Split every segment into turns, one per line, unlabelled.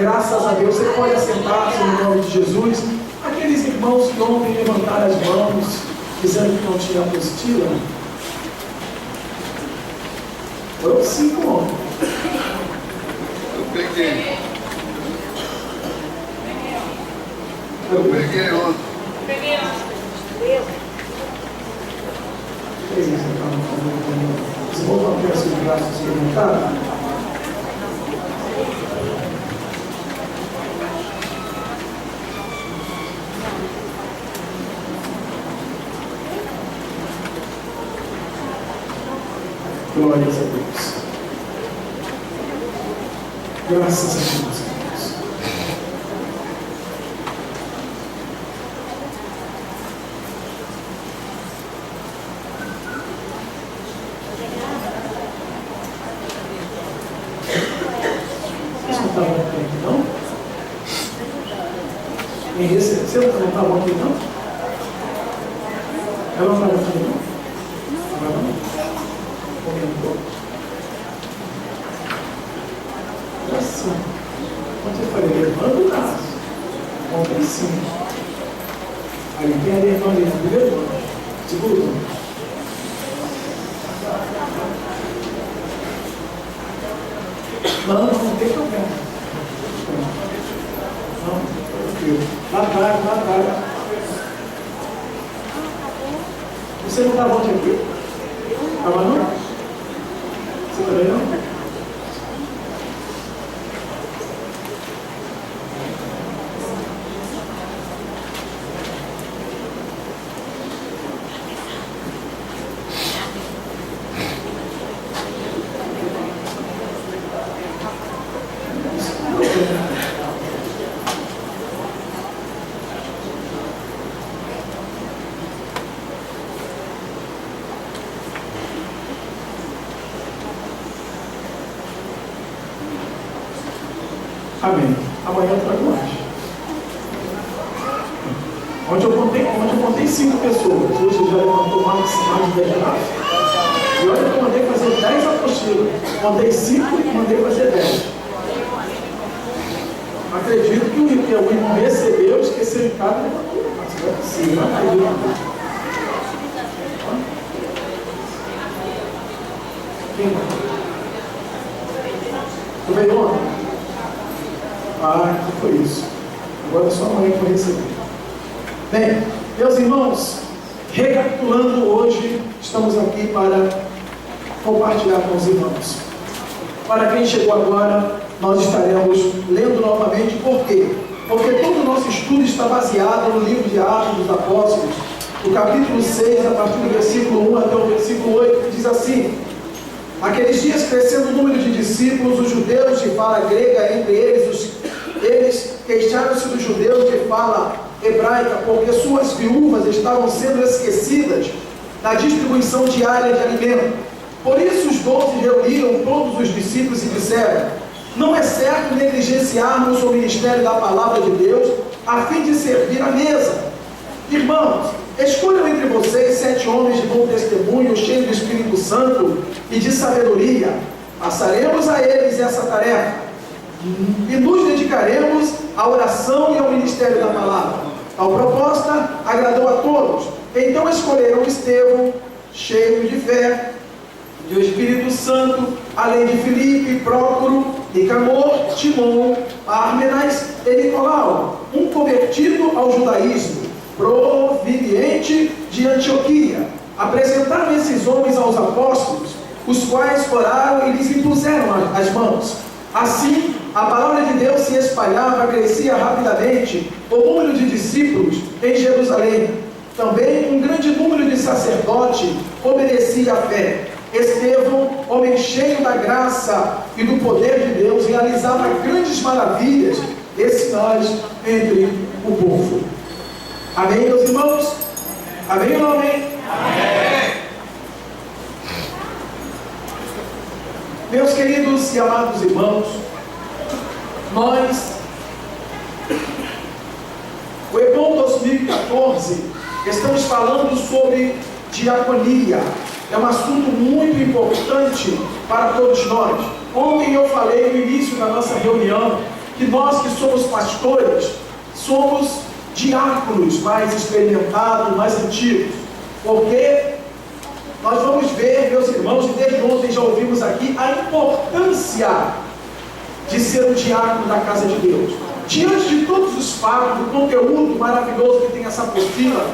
Graças a Deus, você pode assentar-se no nome de Jesus. Aqueles irmãos que ontem levantaram as mãos, dizendo que não tinha apostila, foram 5 ontem.
Eu peguei ontem.
Vocês vão manter seus braços levantados? Glórias a Deus. Graças a Deus. Vocês não estavam aqui, não? Você não estava aqui, não? Ela não estava aqui, não? Assim, quando eu falei, levanta o braço, ontem sim. Aí tem a irmã ali, levanta, segura. Não tem problema. Não, tranquilo. Lá atrás. Você não estava ontem aqui? Estava não? Você também não? Amém. Amanhã eu trago mais. Ontem eu contei 5 pessoas. Hoje já levantou mais de 10 reais. E olha que eu mandei fazer 10 apostilas. Contei 5 e mandei fazer 10. Acredito que o irmão recebeu, esqueceu em casa e levantou. Mas não é possível. Não acredito. Quem? Tu veio ontem? Ah, que foi isso. Agora é só amanhã que vai receber. Bem, meus irmãos, recapitulando hoje, estamos aqui para compartilhar com os irmãos. Para quem chegou agora, nós estaremos lendo novamente. Por quê? Porque todo o nosso estudo está baseado no livro de Atos dos Apóstolos, no capítulo 6, a partir do versículo 1 até o versículo 8, que diz assim: Aqueles dias, crescendo o número de discípulos, os judeus de fala grega, entre eles queixaram-se dos judeus de fala hebraica, porque suas viúvas estavam sendo esquecidas na distribuição diária de alimento. Por isso os 12 reuniram todos os discípulos e disseram: não é certo negligenciarmos o ministério da palavra de Deus a fim de servir à mesa. Irmãos, escolham entre vocês 7 homens de bom testemunho, cheios do Espírito Santo e de sabedoria. Passaremos a eles essa tarefa e nos dedicaremos à oração e ao ministério da palavra. Tal proposta agradou a todos. Então escolheram Estevão, cheio de fé, do Espírito Santo, além de Filipe, Prócoro, Nicamor, Timon, Pármenas e Nicolau, um convertido ao judaísmo, proveniente de Antioquia. Apresentaram esses homens aos apóstolos, os quais oraram e lhes impuseram as mãos. Assim, a palavra de Deus se espalhava, crescia rapidamente o número de discípulos em Jerusalém. Também um grande número de sacerdotes obedecia à fé. Estevão, homem cheio da graça e do poder de Deus, realizava grandes maravilhas e sinais entre o povo. Amém, meus irmãos? Amém ou não amém? Amém. Meus queridos e amados irmãos, o EBOM 2014, estamos falando sobre diaconia. É um assunto muito importante para todos nós. Ontem eu falei no início da nossa reunião que nós que somos pastores, somos diáconos mais experimentados, mais antigos. Porque nós vamos ver, meus irmãos, e desde ontem já ouvimos aqui, a importância de ser um diácono da casa de Deus. Diante de todos os fatos, do conteúdo maravilhoso que tem essa apostila,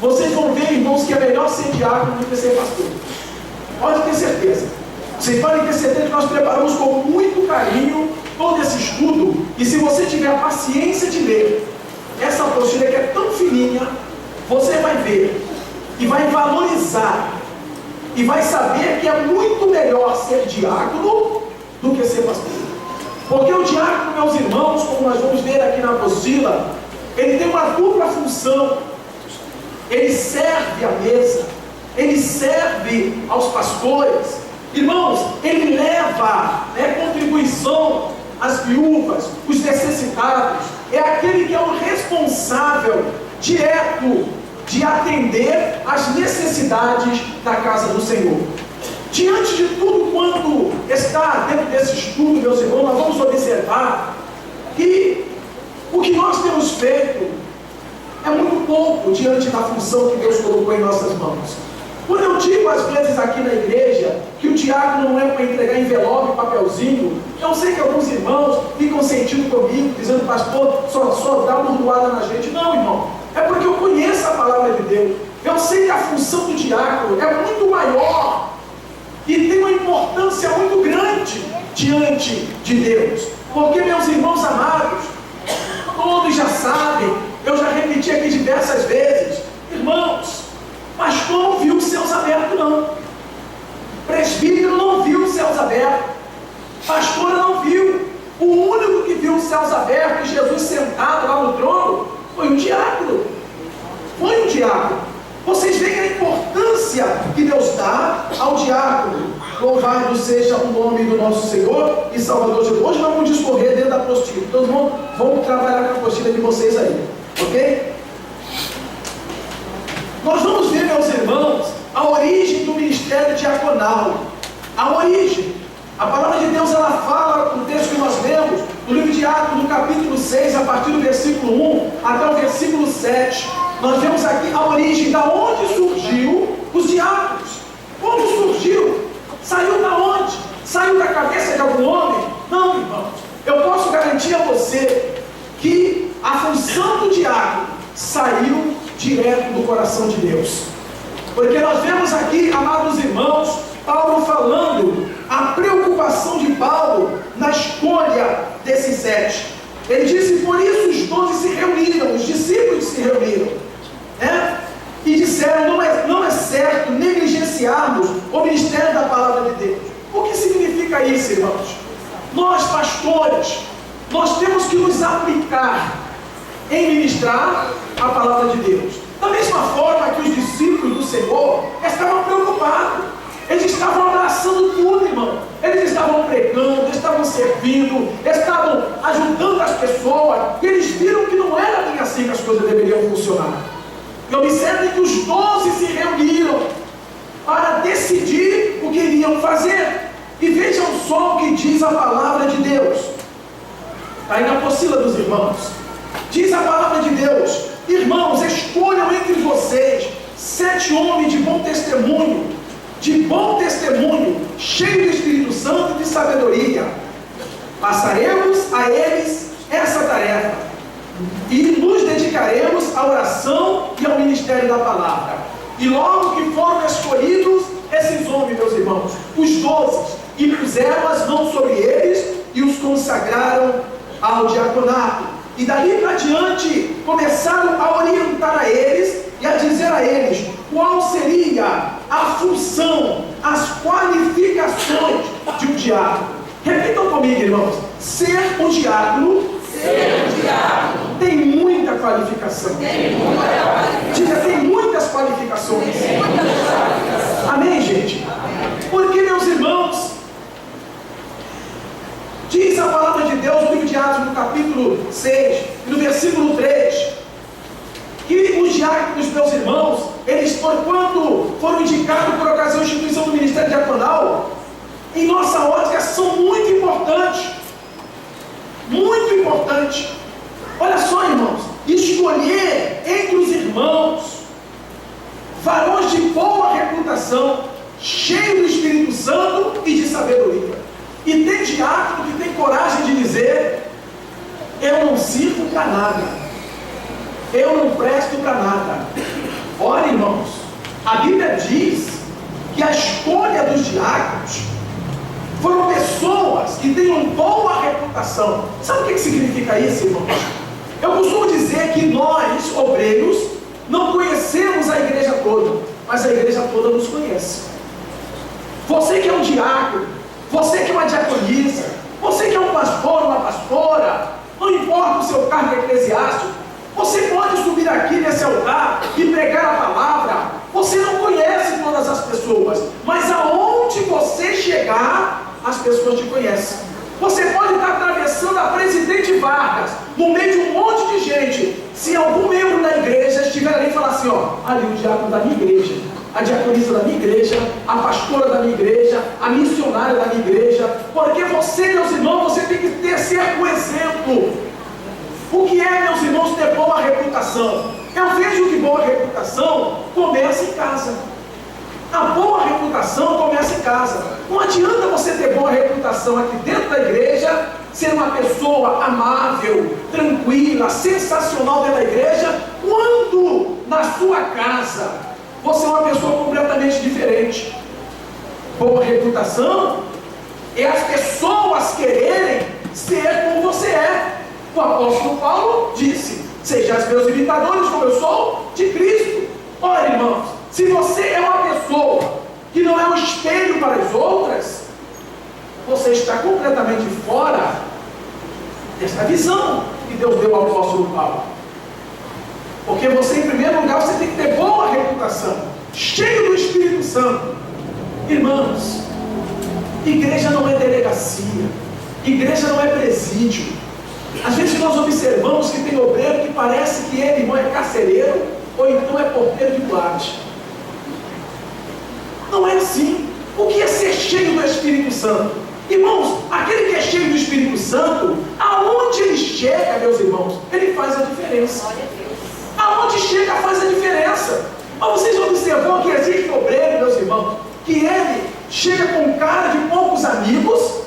vocês vão ver, irmãos, que é melhor ser diácono do que ser pastor. Pode ter certeza. Vocês podem ter certeza que nós preparamos com muito carinho todo esse estudo. E se você tiver a paciência de ler essa apostila que é tão fininha, você vai ver e vai valorizar e vai saber que é muito melhor ser diácono do que ser pastor. Porque o diácono, meus irmãos, como nós vamos ver aqui na apostila, ele tem uma dupla função. Ele serve à mesa, ele serve aos pastores. Irmãos, ele leva contribuição às viúvas, os necessitados. É aquele que é o responsável direto de atender às necessidades da casa do Senhor. Diante de tudo quanto está dentro desse estudo, meus irmãos, nós vamos observar que o que nós temos feito é muito pouco diante da função que Deus colocou em nossas mãos. Quando eu digo às vezes aqui na igreja que o diácono não é para entregar envelope e papelzinho, eu sei que alguns irmãos ficam sentindo comigo, dizendo: pastor, só dá uma doada na gente. Não, irmão, é porque eu conheço a palavra de Deus. Eu sei que a função do diácono é muito maior e tem uma importância muito grande diante de Deus. Porque, meus irmãos amados, todos já sabem, eu já repeti aqui diversas vezes, irmãos, pastor não viu os céus abertos não, presbítero não viu os céus abertos, pastora não viu. O único que viu os céus abertos e Jesus sentado lá no trono foi um diácono. Foi um diácono. Vocês veem a importância que Deus dá ao diácono. Louvado seja o nome do nosso Senhor e Salvador Jesus. Hoje vamos discorrer dentro da apostila. Então vamos trabalhar com a apostila de vocês aí, ok? Nós vamos ver, meus irmãos, a origem do ministério diaconal. A origem. A palavra de Deus, ela fala, no texto que nós lemos, no livro de Atos, no capítulo 6, a partir do versículo 1 até o versículo 7. Nós vemos aqui a origem, da onde surgiu os diáconos. Como surgiu? Saiu da onde? Saiu da cabeça de algum homem? Não, irmãos. Eu posso garantir a você que a função do diácono saiu direto do coração de Deus. Porque nós vemos aqui, amados irmãos, Paulo falando a preocupação de Paulo na escolha desses 7. Ele disse: por isso os 12 se reuniram, os discípulos se reuniram, e disseram: não é certo negligenciarmos o ministério da palavra de Deus. O que significa isso, irmãos? Nós, pastores, nós temos que nos aplicar em ministrar a palavra de Deus. Da mesma forma que os discípulos do Senhor, é estavam abraçando tudo, irmão. Eles estavam pregando, estavam servindo, estavam ajudando as pessoas. E eles viram que não era bem assim que as coisas deveriam funcionar. E observem que os 12 se reuniram para decidir o que iriam fazer. E vejam só o que diz a palavra de Deus. Está aí na apostila dos irmãos. Diz a palavra de Deus: irmãos, escolham entre vocês 7 homens de bom testemunho, cheio do Espírito Santo e de sabedoria. Passaremos a eles essa tarefa e nos dedicaremos à oração e ao ministério da palavra. E logo que foram escolhidos esses homens, meus irmãos, os 12, e puseram as mãos sobre eles e os consagraram ao diaconato. E dali para diante começaram a orientar a eles e a dizer a eles qual seria a função, as qualificações de um diácono. Repitam comigo, irmãos: ser um diácono, tem muita qualificação. Diga, tem muitas qualificações. Amém, gente? Porque, meus irmãos, diz a palavra de Deus no livro de Atos, no capítulo 6, no versículo 3, que os diáconos, meus irmãos, eles, quando foram indicados por ocasião da instituição do ministério diaconal, em nossa ótica, são muito importantes. Muito importante. Olha só, irmãos, escolher entre os irmãos varões de boa reputação, cheios do Espírito Santo e de sabedoria. E tem diácono que tem coragem de dizer: eu não sirvo para nada, eu não presto para nada. Olha, irmãos, a Bíblia diz que a escolha dos diáconos foram pessoas que tenham boa reputação. Sabe o que significa isso, irmãos? Eu costumo dizer que nós, obreiros, não conhecemos a igreja toda, mas a igreja toda nos conhece. Você que é um diácono, você que é uma diaconisa, você que é um pastor, uma pastora, não importa o seu cargo eclesiástico, você pode subir aqui nesse altar e pregar a palavra. Você não conhece todas as pessoas, mas aonde você chegar, as pessoas te conhecem. Você pode estar atravessando a Presidente Vargas, no meio de um monte de gente. Se algum membro da igreja estiver ali e falar assim: ó, ali o diácono da minha igreja, a diaconisa da minha igreja, a pastora da minha igreja, a missionária da minha igreja. Porque você, meus irmãos, você tem que ser o exemplo. O que é, meus irmãos, ter boa reputação? Eu vejo que boa reputação começa em casa. A boa reputação começa em casa. Não adianta você ter boa reputação aqui dentro da igreja, ser uma pessoa amável, tranquila, sensacional dentro da igreja, quando na sua casa você é uma pessoa completamente diferente. Boa reputação é as pessoas quererem ser como você é. O apóstolo Paulo disse: sejais meus imitadores como eu sou de Cristo. Olha, irmãos, se você é uma pessoa que não é um espelho para as outras, você está completamente fora dessa visão que Deus deu ao apóstolo Paulo. Porque você, em primeiro lugar, você tem que ter boa reputação, cheio do Espírito Santo. Irmãos, igreja não é delegacia, igreja não é presídio. Às vezes nós observamos que tem obreiro que parece que ele, irmão, é carcereiro ou então é porteiro de boate. Não é assim. O que é ser cheio do Espírito Santo? Irmãos, aquele que é cheio do Espírito Santo, aonde ele chega, meus irmãos, ele faz a diferença. Aonde chega faz a diferença. Mas vocês observam que existe obreiro, meus irmãos, que ele chega com cara de poucos amigos,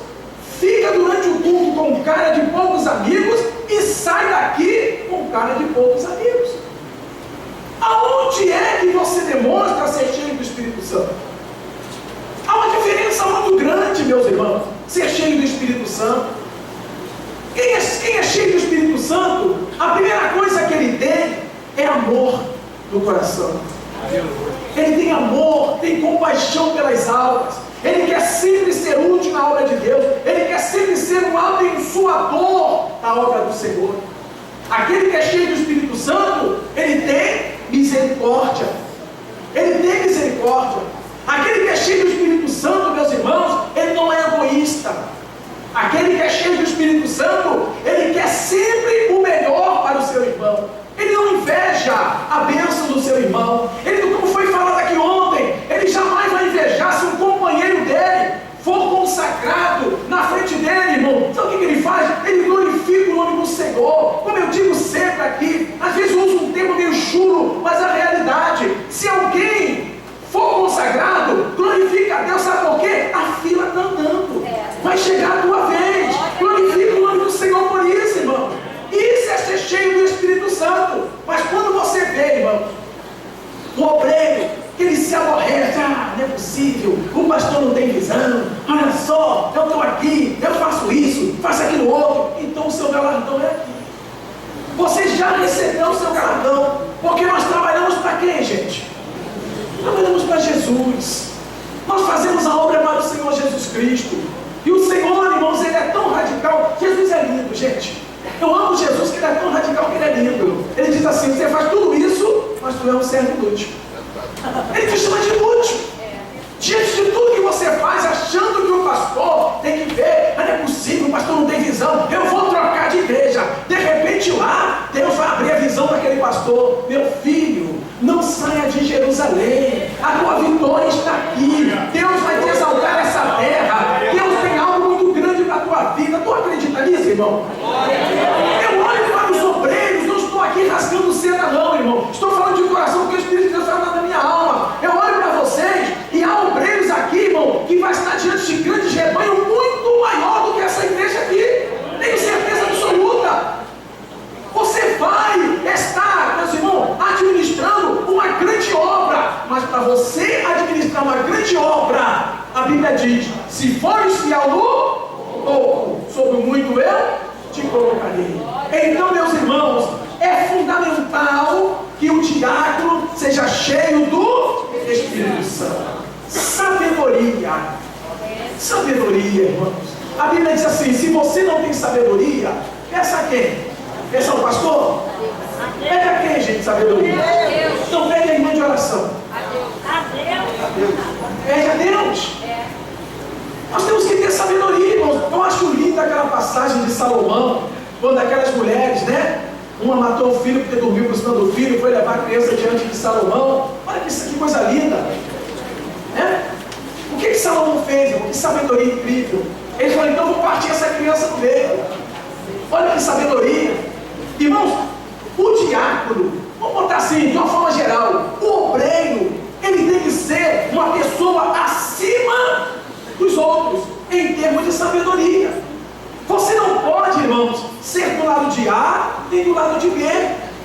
fica durante o culto com cara de poucos amigos e sai daqui com cara de poucos amigos. Aonde é que você demonstra ser cheio do Espírito Santo? Há uma diferença muito grande, meus irmãos, ser cheio do Espírito Santo. Quem é cheio do Espírito Santo, a primeira coisa que ele tem é amor no coração. Ele tem amor, tem compaixão pelas almas. Ele quer sempre ser útil na obra de Deus. Ele quer sempre ser um abençoador da obra do Senhor. Aquele que é cheio do Espírito Santo, ele tem misericórdia. Ele tem misericórdia. Aquele que é cheio do Espírito Santo, Aquele que é cheio do Espírito Santo, ele quer sempre o melhor para o seu irmão. Ele não inveja a bênção do seu irmão. Ele, como foi falado aqui ontem, ele jamais vai invejar se um companheiro dele for consagrado na frente dele, irmão. Sabe o que ele faz? Ele glorifica o nome do Senhor. Como eu digo sempre aqui, às vezes eu uso um termo meio chulo, mas a realidade, se alguém for consagrado, glorifica a Deus, sabe por quê? A fila está andando, vai chegar a tua vez. Glorifica o nome do Senhor por isso, irmão. Isso é ser cheio do Espírito Santo. Mas quando você vê, irmão, o obreiro, que ele se aborrece, não é possível, o pastor não tem visão, olha só, eu estou aqui, eu faço isso, faço aquilo outro, então o seu galardão é aqui. Você já recebeu o seu galardão, porque nós trabalhamos para quem, gente? Trabalhamos para Jesus. Nós fazemos a obra para o Senhor Jesus Cristo. E o Senhor, irmãos, ele é tão radical. Jesus é lindo, gente. Eu amo Jesus, que ele é tão radical que ele é lindo. Ele diz assim: você faz tudo isso, mas tu é um servo inútil. Ele te chama de inútil. Diante de tudo que você faz, achando que o pastor tem que ver, não é possível, o pastor não tem visão, eu vou trocar de igreja. De repente lá, Deus vai abrir a visão daquele pastor. Meu filho, não saia de Jerusalém, a tua vitória está aqui. Deus vai te exaltar essa terra. Deus tem algo muito grande para a tua vida. Tu acredita nisso, irmão? Eu olho para os obreiros, não estou aqui rasgando seda não, irmão. Estou falando de coração, porque o Espírito de Deus está na minha alma. Eu olho para vocês e há obreiros aqui, irmão, que vai estar diante de grandes rebanhos muito maior do que essa igreja aqui. Tenho certeza absoluta. Você vai estar, meus irmãos, administrando uma grande obra. Mas para você administrar uma grande obra, a Bíblia diz: se fores fiel no pouco, sobre o muito eu te colocarei. Então, meus irmãos, é fundamental que o diácono seja cheio do Espírito Santo. Sabedoria. Sabedoria, irmãos. A Bíblia diz assim: se você não tem sabedoria, peça a quem? Peça ao pastor? Pede a quem, gente, sabedoria? Então pede a irmã de oração. Pede a Deus. Nós temos que ter sabedoria, irmãos. Eu acho lindo aquela passagem de Salomão, quando aquelas mulheres, né? Uma matou o filho porque dormiu por cima do filho, foi levar a criança diante de Salomão. Olha que coisa linda, né? O que Salomão fez, irmão? Que sabedoria incrível. Ele falou: então eu vou partir essa criança no meio. Olha que sabedoria. Irmãos, o diácono, vamos botar assim, de uma forma geral, o obreiro, ele tem que ser uma pessoa acima dos outros, em termos de sabedoria. Você não pode, irmãos, ser do lado de A nem do lado de B.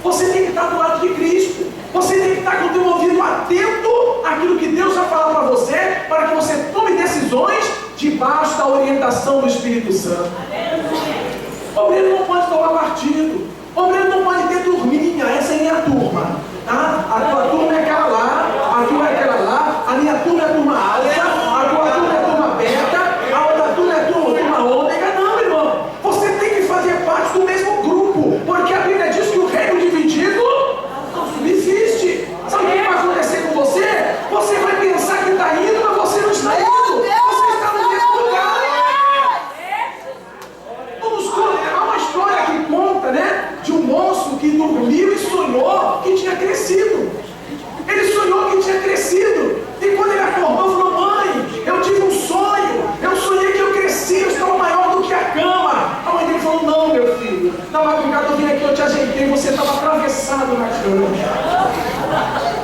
Você tem que estar do lado de Cristo. Você tem que estar com o teu ouvido atento àquilo que Deus vai falar para você, para que você tome decisões debaixo da orientação do Espírito Santo. O obreiro não pode tomar partido. O obreiro não pode ter turminha. Essa é a minha turma, tá? A tua turma é aquela lá, a tua é aquela lá, a minha turma é a turma alta, a tua turma é a turma beta, a outra turma é a turma ômega. Não, irmão. Você tem que fazer parte do mesmo grupo, porque a Bíblia diz que o reino dividido não subsiste. Sabe o que vai acontecer com você? Você vai pensar que está indo, mas você não está indo. Você está no mesmo lugar. Há uma história que conta, né, de um moço que dormiu e sonhou que tinha crescido. Ele sonhou que tinha crescido. E quando ele acordou, falou: mãe, eu tive um sonho. Eu sonhei que eu cresci, eu estava maior do que a cama. A mãe dele falou: não, meu filho, na madrugada eu vim aqui, eu te ajeitei, você estava atravessado na cama.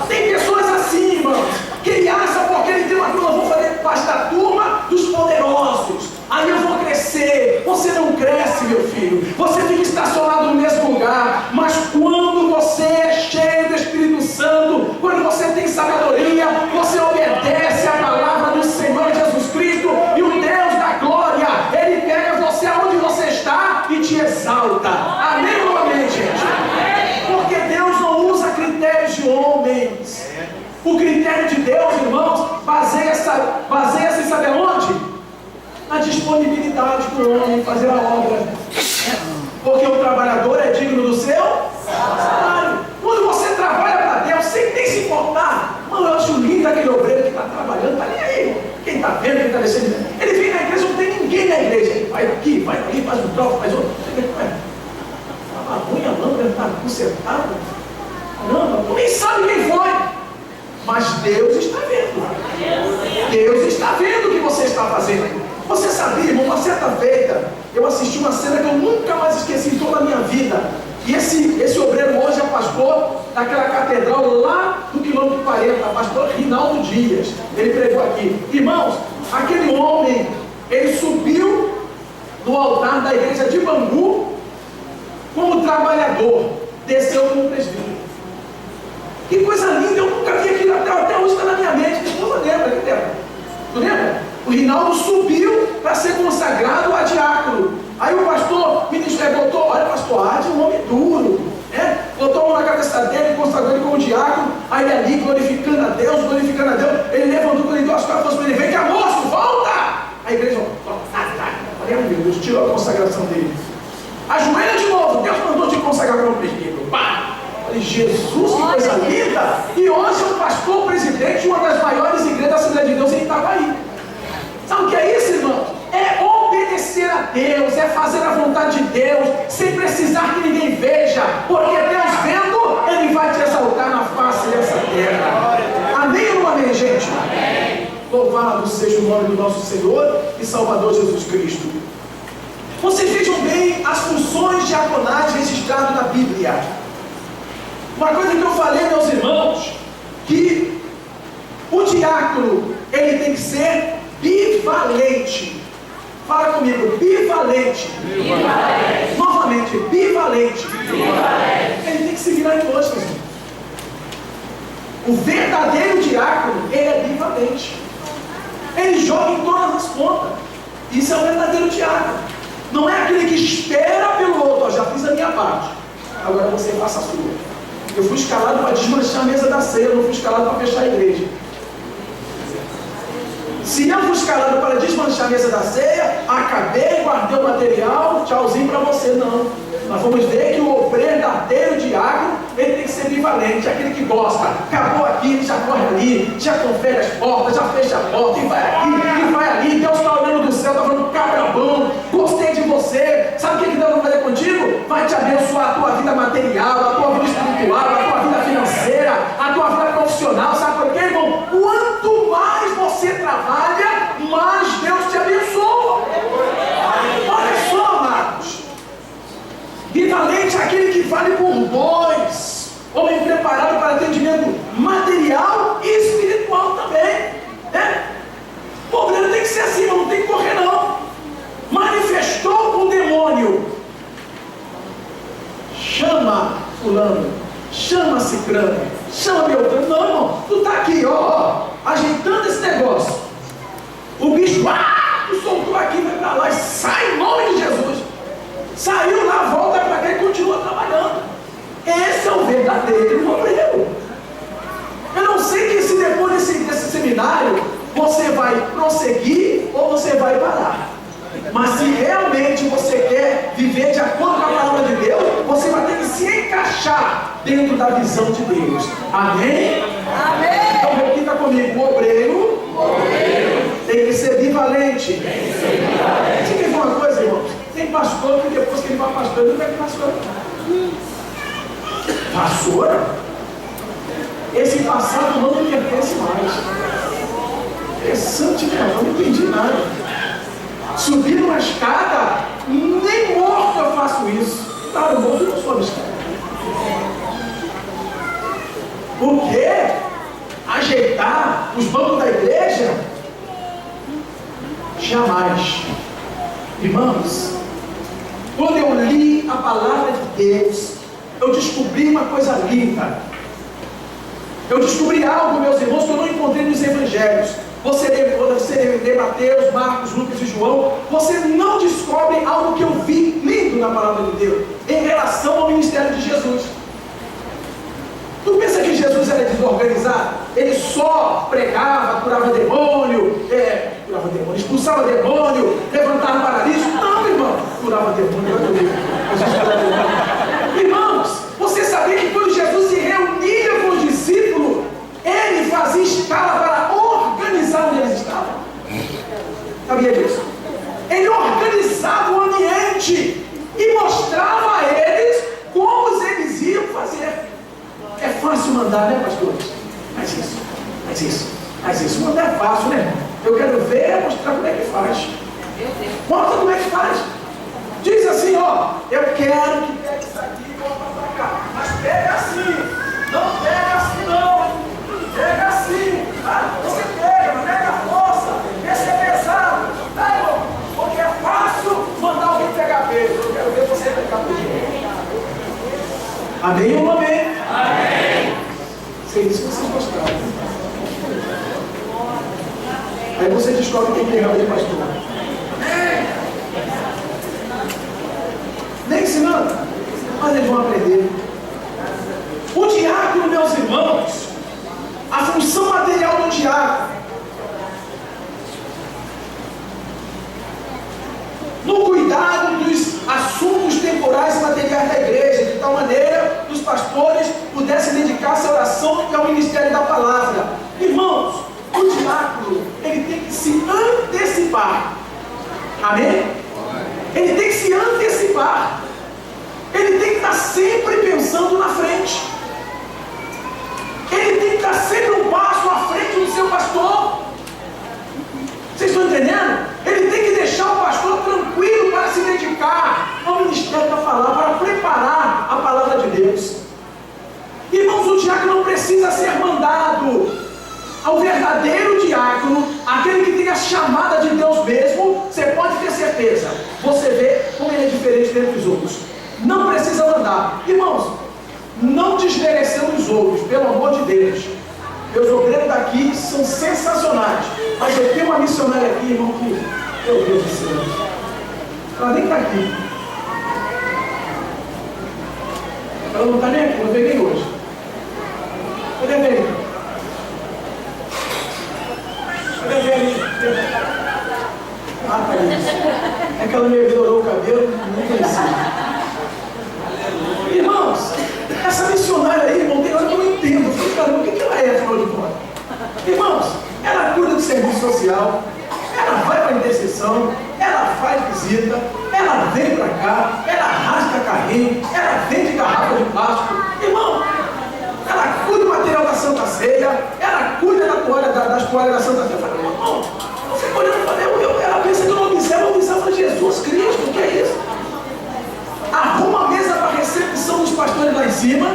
Tem pessoas assim, irmãos, que ele acha porque ele tem uma turma: vou fazer parte da turma dos poderosos, aí eu vou crescer. Você não cresce, meu filho. Você fica estacionado no mesmo lugar. Mas quando você é cheio do Espírito Santo, quando você tem sabedoria, você obedece a palavra do Senhor Jesus Cristo, e o Deus da glória, Ele pega você aonde você está e te exalta. Amém ou amém, gente? Porque Deus não usa critérios de homens. O critério de Deus, irmãos, baseia-se, sabe aonde? Na disponibilidade do homem em fazer a obra. Porque o trabalhador é digno do seu salário. Quando você trabalha para Deus, sem nem se importar, mano, eu acho lindo aquele obreiro que está trabalhando, está nem aí. Quem está vendo, quem está descendo, ele vem na igreja, não tem ninguém na igreja. Ele vai aqui Deus está vendo. Deus está vendo o que você está fazendo. Você sabia, irmão, uma certa feita, eu assisti uma cena que eu nunca mais esqueci em toda a minha vida. E esse obreiro hoje é pastor daquela catedral lá do quilômetro 40, pastor Rinaldo Dias. Ele pregou aqui. Irmãos, aquele homem, ele subiu no altar da igreja de Bangu como trabalhador, desceu como presbítero. Que coisa linda, eu nunca vi aquilo, até hoje está na minha mente. Minha esposa lembra, tu lembra? O Rinaldo subiu para ser consagrado a diácono. Aí o pastor botou, olha, pastor Adi, um homem duro, né? Botou a mão na cabeça dele, consagrou ele como diácono. Aí ele ali, glorificando a Deus, ele levantou, quando ele deu as costas para ele, vem cá, moço, volta! A igreja, olha, meu Deus, tirou a consagração dele. Ajoelha de novo, Deus mandou te consagrar como presbítero. Pá! Falei, Jesus, que coisa linda! E hoje é o pastor presidente de uma das maiores igrejas da Assembleia de Deus em Itaguaí. Sabe o que é isso, irmão? É obedecer a Deus, é fazer a vontade de Deus, sem precisar que ninguém veja, porque Deus vendo, Ele vai te exaltar na face dessa terra. Amém ou não amém, gente? Amém. Louvado seja o nome do nosso Senhor e Salvador Jesus Cristo. Vocês vejam bem as funções diaconais registradas na Bíblia. Uma coisa que eu falei, meus irmãos, que o diácono, ele tem que ser bivalente. Fala comigo, bivalente. Novamente, bivalente. Ele tem que se virar em dois, meus irmãos. O verdadeiro diácono, ele é bivalente. Ele joga em todas as pontas. Isso é o verdadeiro diácono. Não é aquele que espera pelo outro. Eu já fiz a minha parte, agora você faça a sua. Eu fui escalado para desmanchar a mesa da ceia, eu não fui escalado para fechar a igreja. Se eu fui escalado para desmanchar a mesa da ceia, acabei, guardei o material, tchauzinho para você, não. Nós vamos ver que o verdadeiro diácono, ele tem que ser bivalente, aquele que gosta. Acabou aqui, ele já corre ali, já confere as portas, já fecha a porta, e vai aqui, e vai ali. Deus está olhando do céu, está falando, cabra bom, gostei de você. Sabe o que Deus vai fazer contigo? Vai te abençoar a tua vida material, a tua vida espiritual, a tua vida financeira, a tua vida profissional. Sabe por quê, irmão? Quanto mais você trabalha, mais Deus te abençoa. Olha só, amados. Bivalente é aquele que vale por dois. Homem preparado para atendimento material e espiritual também, né? O obreiro tem que ser assim, não tem que correr não. Manifestou o demônio, chama fulano, chama cicrano, chama Beltrano. Não, irmão, tu está aqui, ó, ajeitando esse negócio. O bicho, tu soltou aqui, vai para lá e sai em nome de Jesus. Saiu lá, volta para cá e continua trabalhando. Esse é o verdadeiro obreiro. Eu não sei que se depois desse seminário você vai prosseguir ou você vai parar. Mas se realmente você quer viver de acordo com a palavra de Deus, você vai ter que se encaixar dentro da visão de Deus. Amém? Amém. Então repita comigo, o obreiro tem que ser bivalente. Deixa eu dizer uma coisa, irmão. Tem pastor que depois que ele vai pastor, ele não vai pastor. Vassoura? Esse passado não me pertence mais. Interessante, né? Eu não entendi nada. Subir numa escada, nem morto eu faço isso. Claro, morto eu não sou escada. Por quê? Ajeitar os bancos da igreja? Jamais. Irmãos, quando eu li a palavra de Deus, eu descobri uma coisa linda. Eu descobri algo, meus irmãos, que eu não encontrei nos evangelhos. Você lê Mateus, Marcos, Lucas e João, você não descobre algo que eu vi lindo na palavra de Deus em relação ao ministério de Jesus. Tu pensa que Jesus era desorganizado? Ele só pregava, curava demônio, expulsava demônio, levantava paralítico? Não, irmão, curava demônio. Irmãos, você sabia que quando Jesus se reunia com os discípulos, ele fazia escala para organizar onde eles estavam? Sabia disso? Ele organizava o ambiente e mostrava a eles como eles iam fazer. É fácil mandar, né, pastores? Mas isso. Mas isso não é fácil, né? Eu quero ver, mostrar como é que faz. Mostra como é que faz. Diz assim, ó, eu quero que pegue isso aqui e volta pra cá. Mas pega assim, não pega assim não. Pega assim, tá? Você pega, mas pega a força. Esse é pesado, tá, irmão? Porque é fácil mandar alguém pegar peso. Eu quero ver você pegar peso. Amém ou não amém? Amém. Sei disso que vocês gostaram. Aí você descobre quem tem realmente pastor. Nem ensinando, mas eles vão aprender. O diácono, meus irmãos, a função material do diácono, no cuidado dos assuntos temporais e materiais da igreja, de tal maneira que os pastores pudessem dedicar-se à oração e ao ministério da palavra. Irmãos, o diácono, ele tem que se antecipar. Amém? Ele tem que se antecipar. Ele tem que estar sempre pensando na frente. Ele tem que estar sempre um passo à frente do seu pastor. Vocês estão entendendo? Ele tem que deixar o pastor tranquilo para se dedicar ao ministério da palavra, para preparar a palavra de Deus. Irmãos, o diácono não precisa ser mandado. Ao verdadeiro diácono, aquele que tem a chamada de Deus mesmo, você pode ter certeza. Você vê como ele é diferente dentre os outros. Não precisa mandar. Irmãos, não desmerecendo os outros, pelo amor de Deus. Meus obreiros daqui são sensacionais. Mas eu tenho uma missionária aqui, irmão, que, meu Deus do céu, ela nem está aqui. Ela não está nem aqui, eu peguei hoje. Cadê a Verinha? Cadê a Verinha? Ah, tá aí. É que ela me melhorou o cabelo, não conhecia. Irmãos, essa missionária aí, irmão, tem hora que eu não entendo. Eu falei, caramba, o que ela é, afinal de contas? Irmãos, ela cuida do serviço social, ela vai para a intercessão, ela faz visita, ela vem para cá, ela arrasta carrinho, ela vende garrafa de plástico. Irmão, ela cuida do material da Santa Ceia, ela cuida das toalhas da Santa Ceia. Eu falei, irmão, eu fico olhando e falei, ela pensa que eu não observo Jesus Cristo, o que é isso? Arruma a mesa para a recepção dos pastores lá em cima.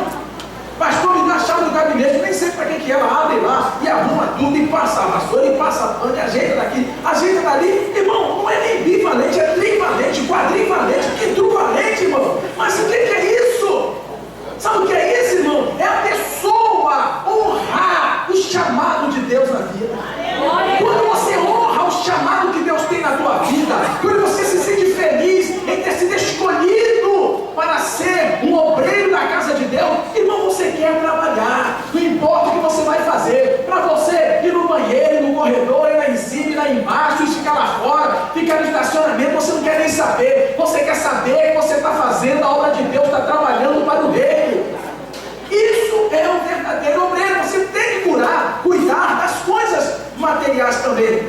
Pastor me dá a chave do gabinete, nem sei para que ela abre lá e arruma tudo, e passa a vassoura, e passa a pano, e ajeita daqui, ajeita dali. Irmão, não é nem bivalente, é trivalente, quadrivalente, quadruvalente, irmão. Mas o que é isso? Sabe o que é isso, irmão? É a pessoa honrar o chamado de Deus na vida. Quando você honra o chamado que Deus tem na tua vida, quando você se sente feliz em ter sido escolhido para ser um obreiro da casa de Deus, irmão, você quer trabalhar, não importa o que você vai fazer, para você ir no banheiro, no corredor, ir lá em cima, ir lá embaixo, ficar lá fora, ficar no estacionamento, você não quer nem saber, você quer saber que você está fazendo a obra de Deus, está trabalhando para o reino. Isso é um verdadeiro obreiro. Você tem que cuidar das coisas materiais também.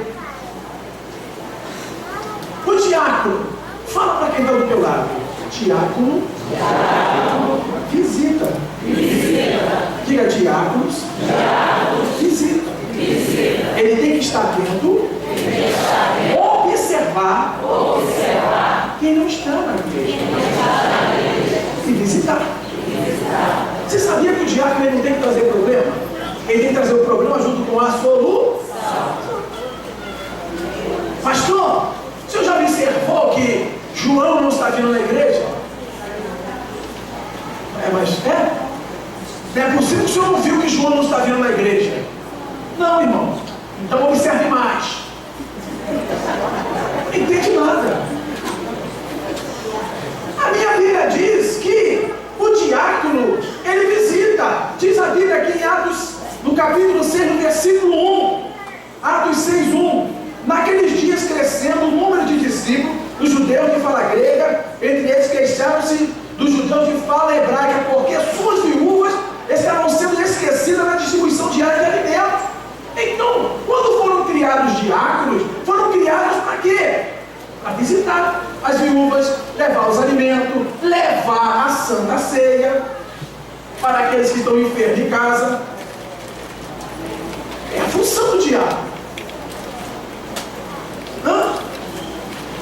O diácono, fala para quem está do teu lado. Diácono, visita. Diga, diáconos, visita. Ele tem que estar atento, observar quem não está na igreja e visitar. Você sabia que o diácono ele não tem que trazer problema? Ele tem que trazer o problema junto com a solução. Pastor, o senhor já observou que João não está vindo na igreja? Não é possível que o senhor não viu que João não está vindo na igreja. Não, irmão. Então observe mais. Não entende nada. A minha Bíblia diz que o diácono, ele visita. Diz a Bíblia aqui em Atos, no capítulo 6, no versículo 1. Atos 6, 1. Naqueles dias crescendo o número de discípulos, dos judeus de fala grega, entre eles queixaram-se dos judeus de fala hebraica, porque suas viúvas estavam sendo esquecidas na distribuição diária de alimentos. Então, quando foram criados diáconos, foram criados para quê? Para visitar as viúvas, levar os alimentos, levar a Santa Ceia para aqueles que estão enfermos de casa. É função do diácono?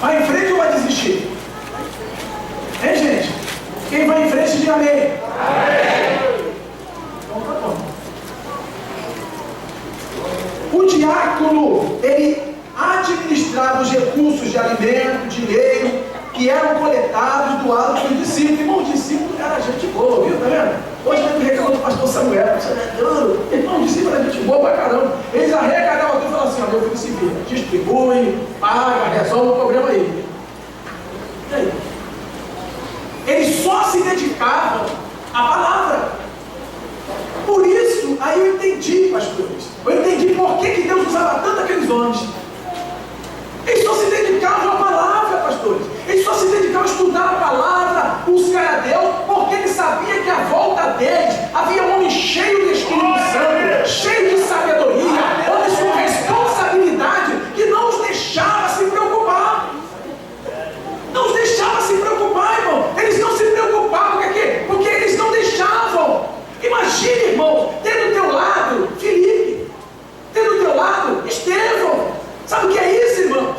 Vai em frente ou vai desistir? Hein, gente? Quem vai em frente, diga amém. Amém. Então tá bom. O diácono, ele administrava os recursos de alimento, dinheiro, que eram coletados e doados pelos discípulos. Irmão, o discípulo era gente boa, viu? Tá vendo? Hoje ele reclamou do pastor Samuel. Irmão, o discípulo era gente boa pra caramba. Eles arrecadavam tudo e falavam assim: ó, meu filho se vira, distribui, paga, resolve o problema aí. E aí? Eles só se dedicavam à palavra. Por isso, aí eu entendi, pastores. Eu entendi por que Deus usava tanto aqueles homens. Eles só se dedicavam à palavra, pastores. Eles só se dedicavam a estudar a palavra, buscar a Deus, porque ele sabia que à volta deles havia um homem cheio de Espírito Santo, cheio de sabedoria, homens com responsabilidade, que não os deixava se preocupar. Não os deixava se preocupar, irmão. Eles não se preocupavam, porque eles não deixavam. Imagine, irmão, ter do teu lado Felipe, ter do teu lado Estevão. Sabe o que é isso, irmãos?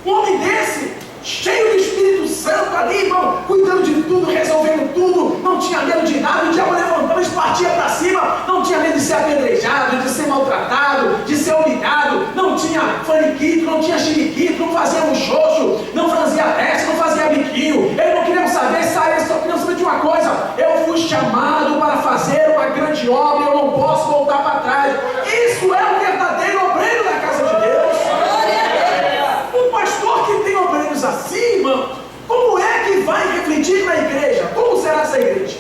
Um homem desse, cheio do Espírito Santo ali, irmão, cuidando de tudo, resolvendo tudo, não tinha medo de nada, o diabo levantava e partia para cima, não tinha medo de ser apedrejado, de ser maltratado, de ser humilhado, não tinha faniquito, não tinha chiliquito, não fazia muxoxo, não fazia teste, não fazia biquinho, ele não queria saber, ele só queria saber de uma coisa: eu fui chamado para fazer uma grande obra, eu não posso voltar para trás. Isso é o verdadeiro obreiro da casa de Deus. Um pastor que tem obreiros assim, irmão, como é que vai refletir na igreja? Como será essa igreja?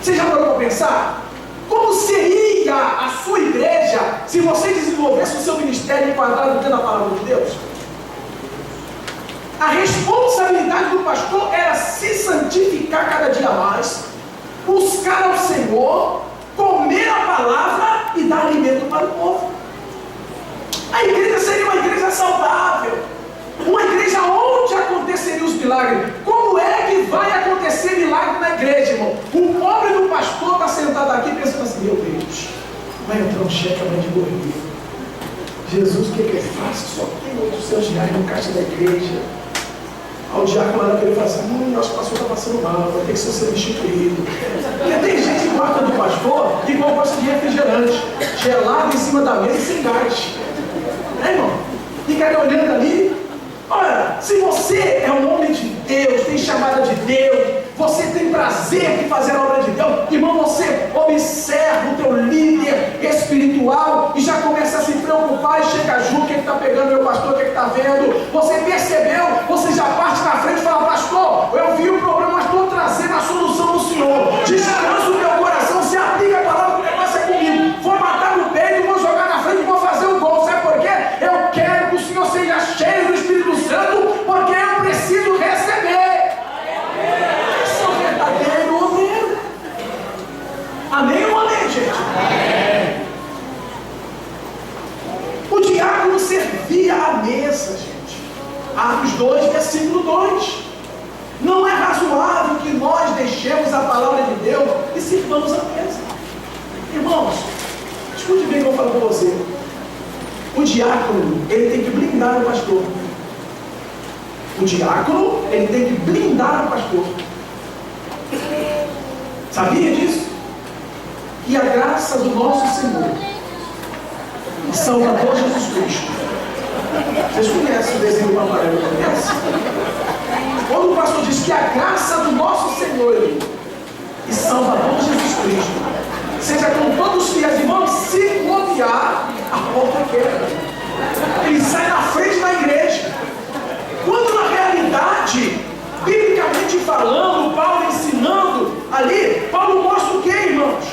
Você já parou para pensar? Como seria a sua igreja se você desenvolvesse o seu ministério enquadrado dentro da palavra de Deus? A responsabilidade do pastor era se santificar cada dia mais, buscar ao Senhor, comer a palavra e dar alimento para o povo. A igreja seria uma igreja saudável, uma igreja onde aconteceriam os milagres. Como é que vai acontecer milagre na igreja, irmão? O pobre do pastor está sentado aqui pensando assim: meu Deus, vai entrar um cheque amanhã de correio. Jesus, o que eu faço? Só tem R$800 no caixa da igreja. Ao diácono lá ele fala assim: acho que o pastor está passando mal, vai ter que ser substituído. Porque tem gente que gosta do pastor igual gosta de refrigerante, gelado em cima da mesa e sem gás. Irmão? Fica ali olhando ali. Olha, se você é um homem de Deus, tem chamada de Deus, você tem prazer de fazer a obra de Deus, irmão, você observa o teu líder espiritual e já começa a se preocupar e chega junto: o que está pegando meu pastor, o que está vendo? Você percebeu, você já parte na frente e fala: pastor, eu vi o problema, mas estou trazendo a solução do Senhor. Descansa o teu coração, se aplica a palavra, que o negócio é comigo. Vou matar no peito, vou jogar na frente e vou fazer o gol. Sabe por quê? Eu quero que o Senhor seja cheio do Espírito Santo, porque eu preciso receber. Esse é o verdadeiro obreiro. Amém ou amém, gente? Amém. O diácono servia à mesa, gente. Atos 2, versículo 2. Não é razoável que nós deixemos a palavra de Deus e sirvamos à mesa. Irmãos, escute bem o que eu falo para você. O diácono, ele tem que blindar o pastor. O diácono, ele tem que blindar o pastor. Sabia disso? Que a graça do nosso Senhor e Salvador Jesus Cristo. Vocês conhecem o desenho do amarelo? Conhece? Quando o pastor diz que a graça do nosso Senhor e Salvador Jesus Cristo seja com todos os fiéis, irmãos, se bobear, a porta quebra. Ele sai na frente da igreja. Quando na realidade, biblicamente falando, Paulo ensinando ali, Paulo mostra o que, irmãos?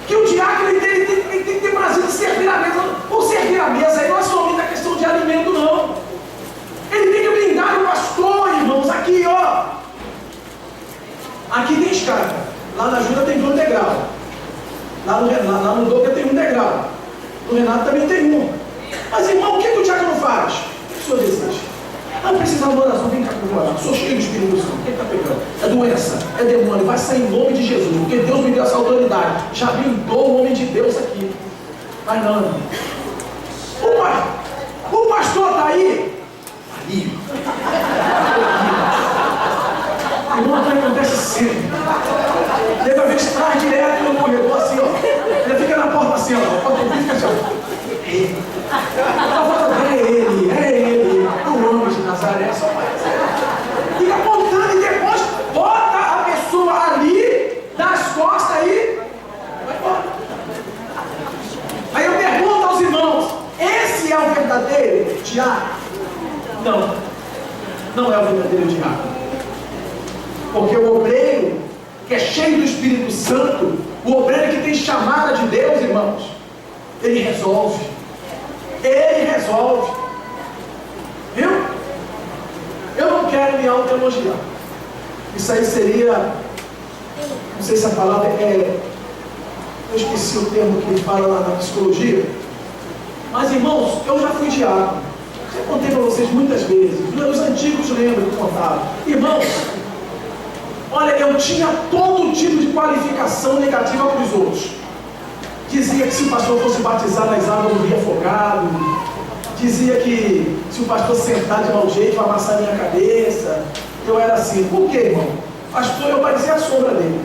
Que o diácono ele tem que ter prazer de servir a mesa. Ou servir a mesa aí não é somente a questão de alimento, não. Ele tem que blindar o pastor, irmãos. Aqui, ó. Aqui tem escada. Lá na Júlia tem 2 degraus. Lá no Doca tem 1 degrau. No Renato também tem 1. Mas, irmão, o que o diácono faz? O que o senhor deseja? Não precisa de oração, vem cá com orar. Sou cheio do Espírito Santo. O que está pegando? É doença, é demônio. Vai sair em nome de Jesus, porque Deus me deu essa autoridade. Já blindou o homem de Deus aqui. Mas não, irmão. O pastor está aí? Ali. Irmão, não acontece sempre. Ele vai ver que traz direto no corredor assim, ó. Ele fica na porta assim, ó. A porta fica assim, ó. É ele, o homem de Nazaré, só faz. Fica apontando e depois bota a pessoa ali, dá as costas aí, vai embora. Aí eu pergunto aos irmãos: esse é o verdadeiro diácono? Não, não é o verdadeiro diácono. Porque o obreiro que é cheio do Espírito Santo, o obreiro que tem chamada de Deus, irmãos, ele resolve. Ele resolve. Viu? Eu não quero me autoelogiar. Isso aí seria, não sei se a palavra é, eu esqueci o termo que ele fala lá na psicologia. Mas irmãos, eu já fui diácono. Já contei para vocês muitas vezes. Os antigos lembram que contavam. Irmãos, olha, eu tinha todo tipo de qualificação negativa para os outros. Dizia que se o pastor fosse batizar nas águas eu morria afogado. Dizia que se o pastor sentar de mau jeito vai amassar minha cabeça. Eu era assim. Por quê, irmão? Pastor, eu parecia a sombra dele.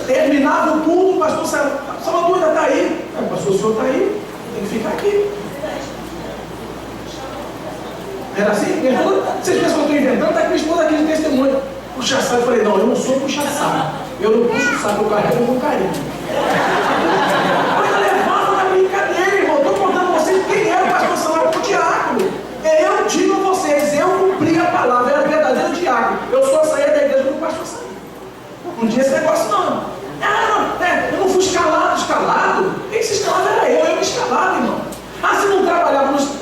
Terminava o culto, o pastor saia. Salvador ainda está aí. Pastor, o senhor está aí. Tem que ficar aqui. Era assim? Vocês pensam que eu estou inventando? Está aqui, minha esposa aqui de testemunho. Puxa saco, eu falei, não, eu não sou puxa saco. Eu não puxo o saco, eu carrego com carinho. Mas levanta na brincadeira, irmão. Estou contando a vocês quem era o pastor Samuel como diácono. Eu digo a vocês, eu cumpri a palavra, era verdadeiro diácono. Eu só saía da igreja quando o pastor saiu. Não tinha esse negócio, não. Eu não fui escalado. Quem se escalava era eu me escalava, irmão. Se não trabalhava nos.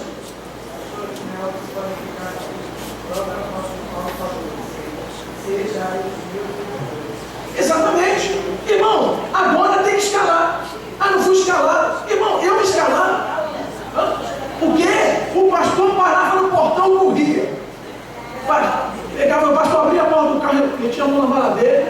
Exatamente. Irmão, agora tem que escalar. Não fui escalado. Irmão, eu me escalava. O quê? O pastor parava no portão e corria. Pegava, o pastor abria a porta do carro, ele tinha a mão na mala dele.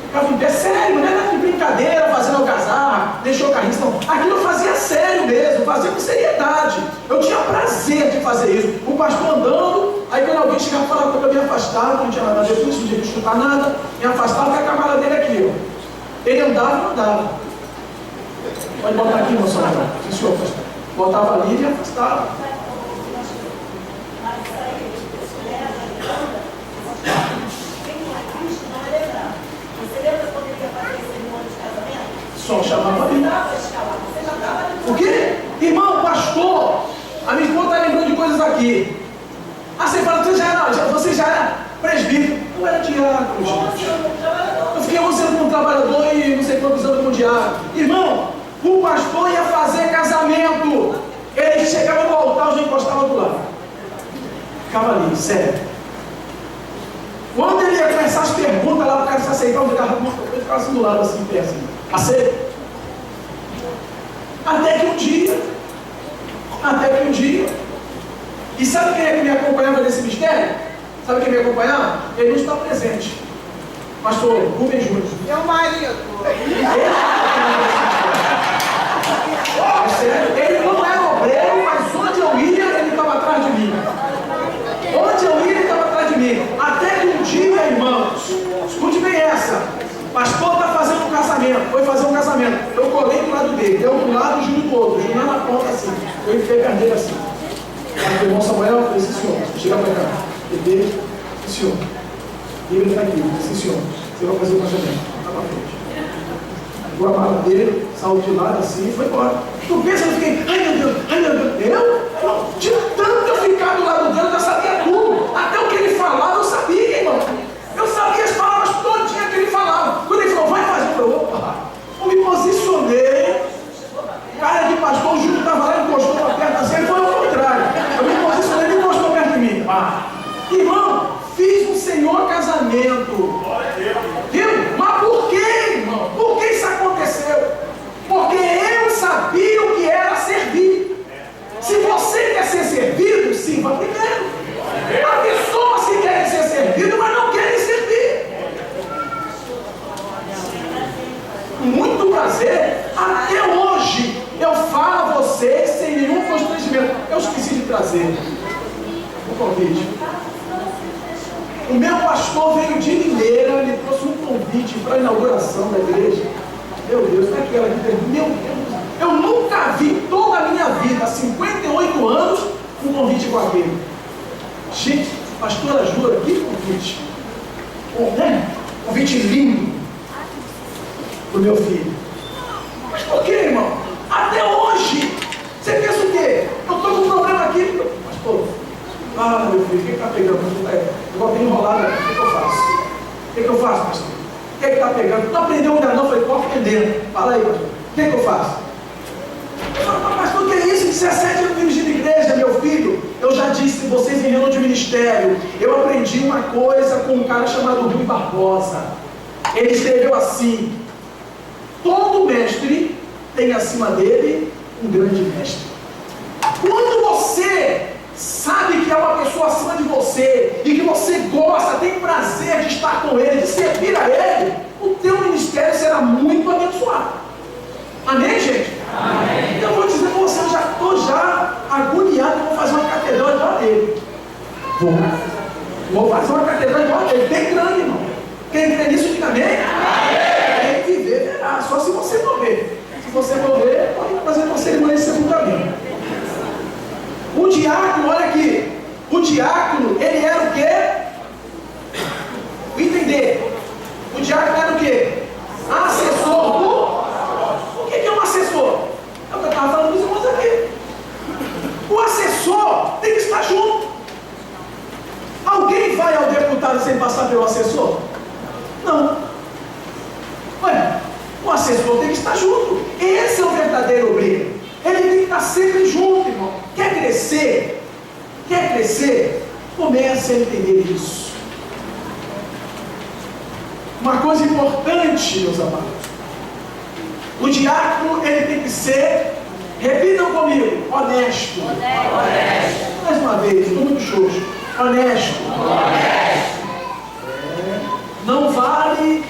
Ficava em pé, sério, não era de brincadeira, fazendo algazarra, deixou o carrinho, não. Aquilo eu fazia sério mesmo, fazia com seriedade. Eu tinha prazer de fazer isso. O pastor andando, aí quando alguém chegava e falava que eu me afastava, não tinha nada a ver com isso, não tinha que escutar nada, me afastava, ficava com a mala dele aqui, ó. Ele andava e não andava. Pode botar aqui, moção. Sim, senhor, pastor. Botava ali e me afastava. Só chamava ali. O quê? Irmão, pastor, a minha esposa está lembrando de coisas aqui. Você fala, você já era presbítero. Eu era diácono, gente. Eu fiquei 11 anos como trabalhador e não sei quantos anos como diácono. Irmão, o pastor ia fazer casamento. Ele chegava no altar, já encostava do lado. Ficava ali, sério. Quando ele ia começar as perguntas lá para o cara se aceitar, eu ficava assim do lado, assim, em pé, assim. Aceita? Até que um dia. E sabe quem é que me acompanhava nesse mistério? Sabe quem me acompanhava? Ele não está presente. Pastor Rubem Júnior.
Meu marido.
Ele não era obreiro, mas onde eu ia, ele estava atrás de mim. Onde eu ia, ele estava atrás de mim. Até que um dia, irmãos, escute bem essa. O pastor está fazendo um casamento, foi fazer um casamento. Eu colei do lado dele, deu um lado e o Júlio do outro. O Júlio na ponta assim. Eu enfiei a carteira assim. Aí o irmão Samuel, eu falei, sim senhor, chega para cá. Ele, sim senhor. Ele está aqui, sim senhor. Você vai fazer o casamento. Está para frente. Pegou a mala dele, saiu de lado assim e foi embora. Tu pensa, eu fiquei, ai meu Deus. Eu, de tanto eu ficar do lado dele, eu já sabia tudo. Até o que ele falava, eu sabia, irmão. Eu sabia as palavras todinhas que ele falava. Quando ele falou, vai fazer, eu falei, opa, eu me posicionei. Cara de pastor, o Júlio estava lá, encostou para perto assim, ele foi ao contrário. Eu me posicionei, ele encostou perto de mim. Irmão, fiz um senhor casamento. Viu? Mas por quê, irmão? Por que isso aconteceu? Porque eu sabia o que era servir. Se você quer ser servido, trazer um convite. O meu pastor veio de Limeira, me trouxe um convite para a inauguração da igreja. Meu Deus, não é aquela que tem. Meu Deus, eu nunca vi em toda a minha vida, há 58 anos, um convite igual aquele. Gente, pastora jura, que convite. Né? Convite lindo para o meu filho. Mas por que, irmão? Até hoje, você pensa o quê? Eu estou com um problema aqui, pastor. Ah, meu filho, o que está pegando? Eu tenho enrolado aqui, o que eu faço? O que eu faço, pastor? O que está pegando? Não aprendeu ainda não? Eu falei, estou aprendendo. Fala aí, pastor. O que eu faço? Eu falo, pastor, o que é isso? 17 anos dirigindo igreja, meu filho. Eu já disse, vocês em reunião de ministério, eu aprendi uma coisa com um cara chamado Rui Barbosa. Ele escreveu assim: todo mestre tem acima dele um grande mestre. Quando você sabe que é uma pessoa acima de você e que você gosta, tem prazer de estar com ele, de servir a ele, o teu ministério será muito abençoado. Amém, gente? Amém. Então eu vou dizer para você, eu já estou agoniado, vou fazer uma catedral igual a dele. Vou fazer uma catedral igual a dele, bem grande, irmão. Quem crê nisso, diga amém? Amém. Quem viver, verá, só se você morrer. Se você morrer, pode fazer uma cerimônia de sepultamento. O diácono, olha aqui, o diácono, ele era o quê? Entender. O diácono era o quê? Assessor do... O que é um assessor? É o que eu estava falando dos irmãos aqui. O assessor tem que estar junto. Alguém vai ao deputado sem passar pelo assessor? Não. Ué, o assessor tem que estar junto. Esse é o verdadeiro obreiro. Ele tem que estar sempre junto, irmão. Quer crescer? Quer crescer? Comece a entender isso. Uma coisa importante, meus amados. O diácono, ele tem que ser, repitam comigo, honesto. Honesto. Mais uma vez, estou muito xoxo. Honesto. Honesto. Não vale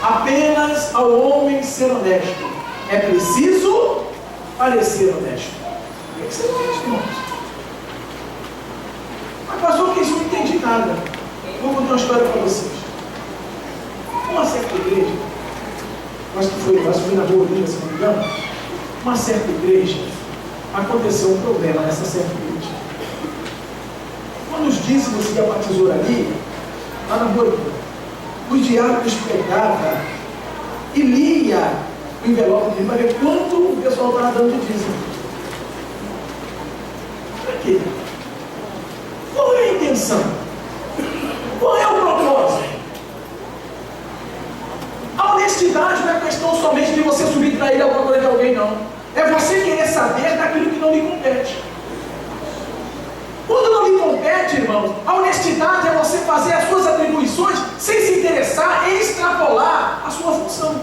apenas ao homem ser honesto. É preciso parecer honesto. Tem que ser honesto, irmãos. Mas pastor, que isso eu não entendi nada. Vou contar uma história para vocês. Uma certa igreja, acho que foi na Rua Olinda, se não me engano, uma certa igreja, aconteceu um problema nessa certa igreja. Quando os dízimos iam para a tesouraria, lá na Rua Olinda, os diáconos pegavam e lia o envelope para ver quanto o pessoal estava dando de dízimo. Para quê? Qual é a intenção? Qual é o propósito? A honestidade não é questão somente de você subtrair alguma coisa de alguém, não. É você querer saber daquilo que não lhe compete. Quando não lhe compete, irmãos, a honestidade é você fazer as suas atribuições sem se interessar em extrapolar a sua função.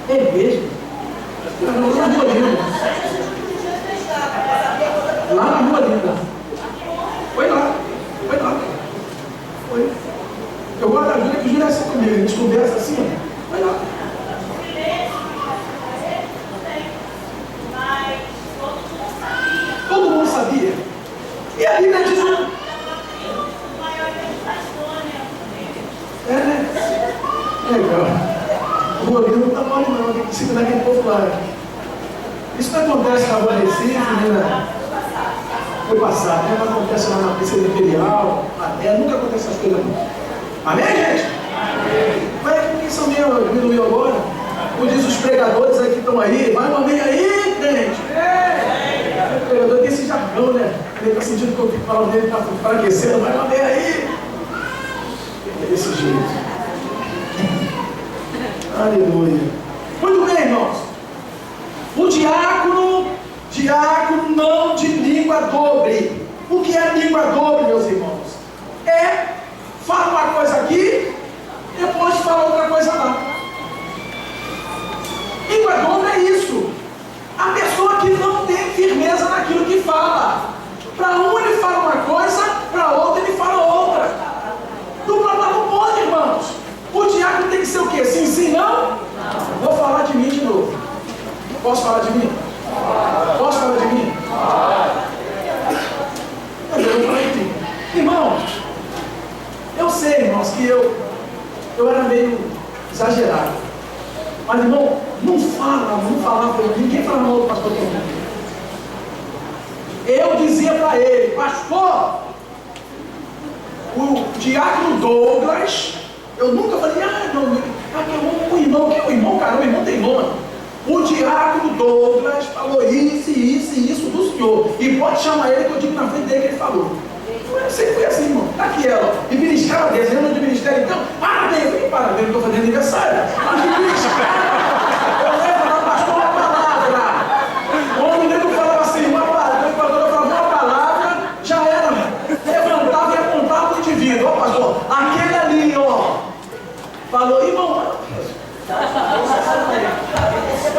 É mesmo? Lá na Rua Linda. Lá na Rua Linda. Foi lá. Foi. Eu gosto da Júlia, que Júlia é assim comigo. A gente conversa assim, ó. Vai lá. Todo mundo sabia. E a Bíblia diz... Legal. O Rodrigo não está mole não, tem que segurar aquele povo lá. Isso não acontece na Rua Recife, né? Foi passado, né? Não acontece lá na Princesa Imperial, nunca acontece essas coisas não. Amém, gente? Amém. Mas por que são meio diminuiu agora? Como diz os pregadores aí que estão aí, vai um amém aí, crente. O pregador tem esse jargão, né? Ele está sentindo que eu fico falando dele, está enfraquecendo, vai um amém aí. É desse jeito. Aleluia. Muito bem, irmãos. O diácono não de língua dobre. O que é língua dobre, meus irmãos? Fala uma coisa aqui, depois fala outra coisa lá. Língua dobre é isso. A pessoa que não tem firmeza naquilo que fala. Para um ele fala uma coisa, para outro ele fala outra. Dupla não pode, irmãos. O diácono tem que ser o quê? Sim, sim, não? Vou falar de mim de novo. Posso falar de mim? Posso falar de mim? Eu vou falar de mim. Irmãos, eu sei, irmãos, que eu era meio exagerado. Mas, irmão, não falava, ninguém falava mal do pastor Toninho. Eu dizia para ele, pastor, o diácono Douglas, eu nunca falei, não, o irmão, que é o irmão, cara, o irmão tem nome. O diácono Douglas falou isso do senhor. E pode chamar ele que eu digo na frente dele que ele falou. Eu sempre fui assim, irmão. Tá aqui ela. E ministrava, desenhando de ministério, então, parabéns, eu estou fazendo aniversário. Mas de ministrar, eu levo lá, pastor, uma palavra. O homem negro falava assim, uma palavra, eu falava uma palavra, já era, levantava e apontava para o indivíduo. Ó, pastor, aquele ali, ó, falou, irmão,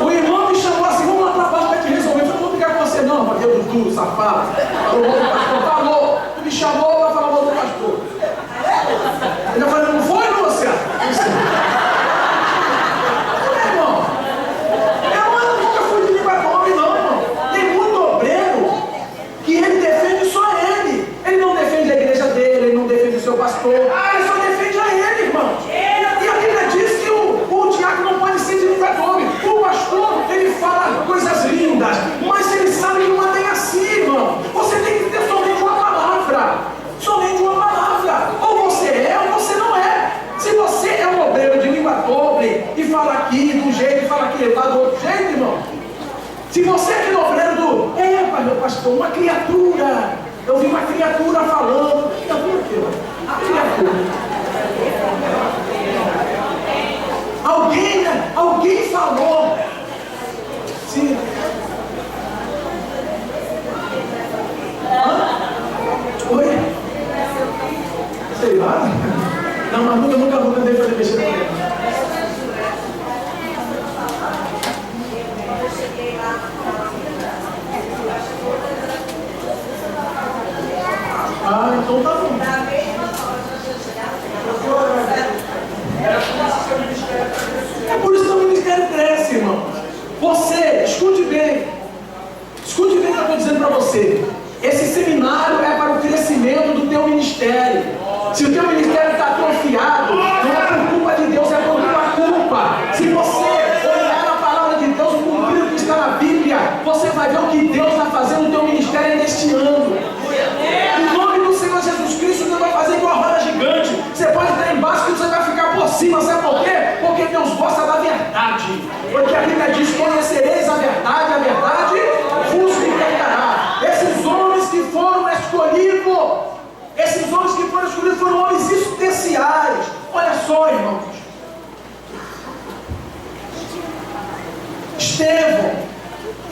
o irmão me chamou assim, vamos lá para baixo para te resolver. Eu não vou brigar com você não, mas Deus do safado. Falou, tu me chamou para falar mal do pastor. Eu falei, não foi, Lúcia? Irmão, eu nunca fui de língua torta, não, irmão. Tem muito obreiro que ele defende só ele. Ele não defende a igreja dele, ele não defende o seu pastor. Ele só defende a ele, irmão. E a Bíblia diz que o diácono não pode ser de língua torta. O pastor, ele fala coisas lindas, mas ele sabe que não é bem assim, irmão. Você tem que ter somente uma palavra. Somente uma palavra. Ou você é ou você não é. Se você é um obreiro de língua dobre e fala aqui de um jeito e fala aqui lá do outro jeito, irmão. Se você é aquele obreiro meu pastor, uma criatura. Eu vi uma criatura falando. Eu vi aquilo. A criatura. Alguém falou. Sim. Oi? Sei lá. Não, mas nunca dei fazer mexer na minha. Então tá bom. É por isso que o ministério cresce, irmão. Você, escute bem o que eu estou dizendo para você. Esse seminário é para o crescimento do teu ministério. Se o teu ministério está atrofiado, não é por culpa de Deus, é por tua culpa. Se você olhar a palavra de Deus, cumprir o que está na Bíblia, você vai ver o que Deus está fazendo no teu ministério neste ano. Em nome do Senhor Jesus Cristo, Deus vai fazer com a roda gigante. Você pode estar embaixo que você vai ficar por cima. Sabe por quê? Porque Deus gosta da verdade. Porque a Bíblia diz, conhecereis a verdade vos libertará. Esses homens que foram escolhidos foram homens especiais. Olha só, irmãos. Estevão,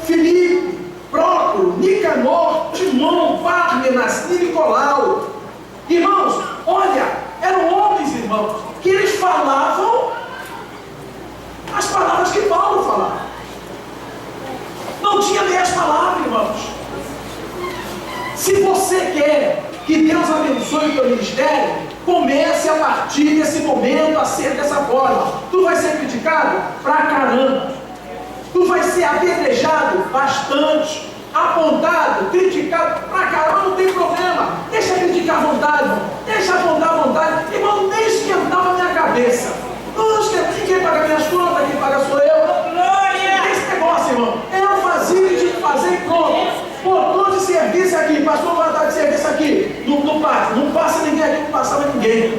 Filipe, Prócoro, Nicanor, Timão, Pármenas e Nicolau. Irmãos, olha, eram homens, irmãos, que eles falavam as palavras que Paulo falava. Não tinha meias palavras, irmãos. Se você quer que Deus abençoe o teu ministério, comece a partir desse momento a ser dessa forma. Tu vai ser criticado pra caramba. Tu vai ser apedrejado bastante, apontado, criticado pra caramba, não tem problema. Deixa criticar à vontade, irmão. Deixa apontar à vontade. Irmão, nem esquentava a minha cabeça. Não esquenta. Quem paga minhas contas, quem paga sou eu. Esse negócio, irmão. Eu fazia e tinha que fazer e pronto. Botou de serviço aqui, passou uma tarde de serviço aqui. Não passa. Não passa ninguém aqui, não passava ninguém.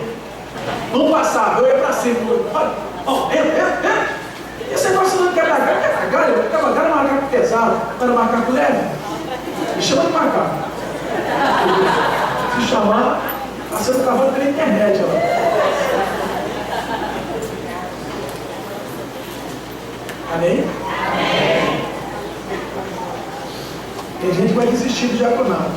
Não passava, eu ia pra cima. Entra. Esse negócio não quer pagar, é macaco pesado, era macaco leve. Me chama de macaco. Se chamar, está sendo gravado pela internet. Ó. Amém? Tem gente que vai desistir do diaconato.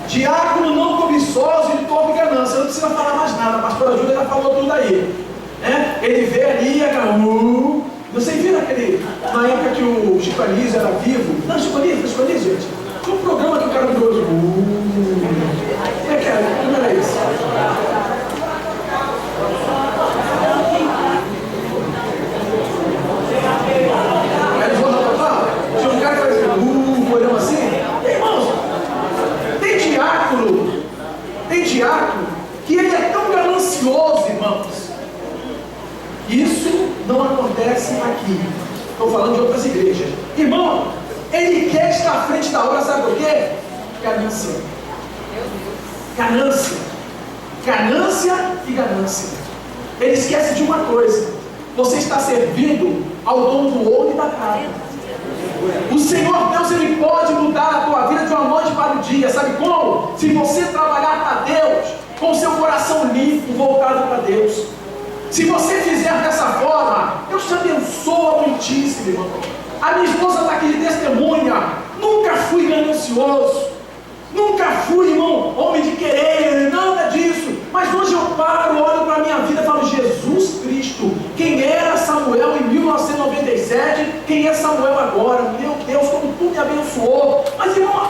Diácono não cobiçoso e torpe ganância. Não precisa falar mais nada. A pastora Júlia já falou tudo aí. Né? Ele vê ali a Você viu na época que o Chico Anísio era vivo? Não, Chico Anísio, gente. Tinha um programa que o cara virou como é que era? Como era isso? não acontecem aqui. Estou falando de outras igrejas. Irmão, ele quer estar à frente da obra, sabe por quê? Ganância. Ganância. Ganância e ganância. Ele esquece de uma coisa: você está servindo ao dono do ouro e da prata. O Senhor Deus, Ele pode mudar a tua vida de uma noite para o dia. Sabe como? Se você trabalhar para Deus, com o seu coração limpo, voltado para Deus. Se você fizer dessa forma, Deus te abençoa muitíssimo, irmão. A minha esposa está aqui de testemunha. Nunca fui ganancioso. Nunca fui, irmão, homem de querer, nada disso. Mas hoje eu paro, olho para a minha vida e falo: Jesus Cristo, quem era Samuel em 1997, quem é Samuel agora? Meu Deus, como tu me abençoou. Mas, irmão,